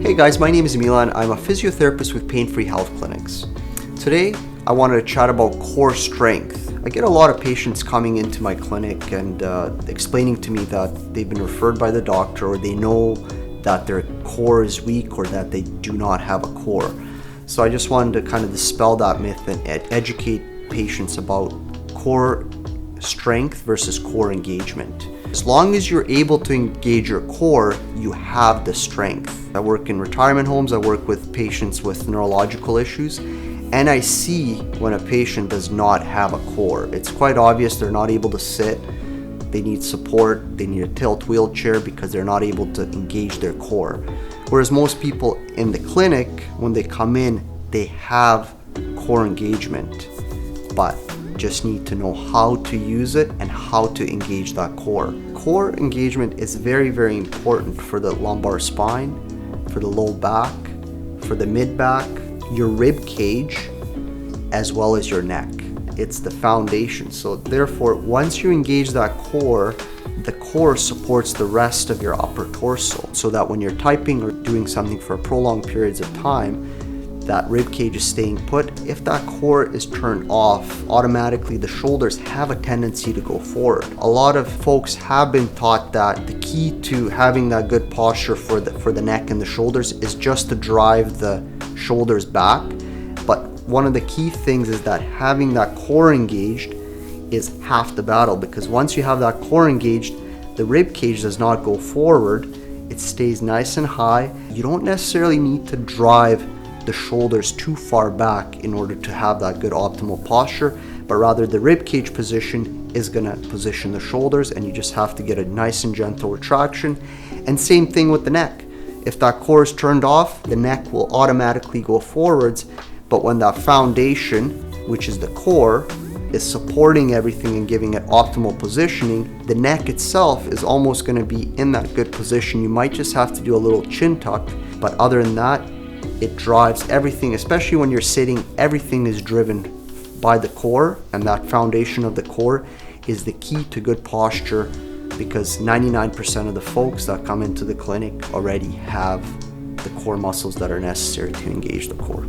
Hey guys, my name is Milan. I'm a physiotherapist with Pain Free Health Clinics. Today, I wanted to chat about core strength. I get a lot of patients coming into my clinic and explaining to me that they've been referred by the doctor, or they know that their core is weak or that they do not have a core. So I just wanted to kind of dispel that myth and educate patients about core strength versus core engagement. As long as you're able to engage your core, you have the strength. I work in retirement homes, I work with patients with neurological issues, and I see when a patient does not have a core. It's quite obvious they're not able to sit, they need support, they need a tilt wheelchair because they're not able to engage their core. Whereas most people in the clinic, when they come in, they have core engagement, but just need to know how to use it and how to engage that core. Core engagement is very, very important for the lumbar spine, for the low back, for the mid back, your rib cage, as well as your neck. It's the foundation. So therefore, once you engage that core, the core supports the rest of your upper torso, so that when you're typing or doing something for prolonged periods of time, that rib cage is staying put. If that core is turned off, automatically the shoulders have a tendency to go forward. A lot of folks have been taught that the key to having that good posture for the neck and the shoulders is just to drive the shoulders back. But one of the key things is that having that core engaged is half the battle, because once you have that core engaged, the rib cage does not go forward. It stays nice and high. You don't necessarily need to drive the shoulders too far back in order to have that good optimal posture, but rather the rib cage position is going to position the shoulders, and you just have to get a nice and gentle retraction. And same thing with the neck. If that core is turned off, the neck will automatically go forwards, but when that foundation, which is the core, is supporting everything and giving it optimal positioning, the neck itself is almost going to be in that good position. You might just have to do a little chin tuck, but other than that, it drives everything. Especially when you're sitting, everything is driven by the core, and that foundation of the core is the key to good posture, because 99% of the folks that come into the clinic already have the core muscles that are necessary to engage the core.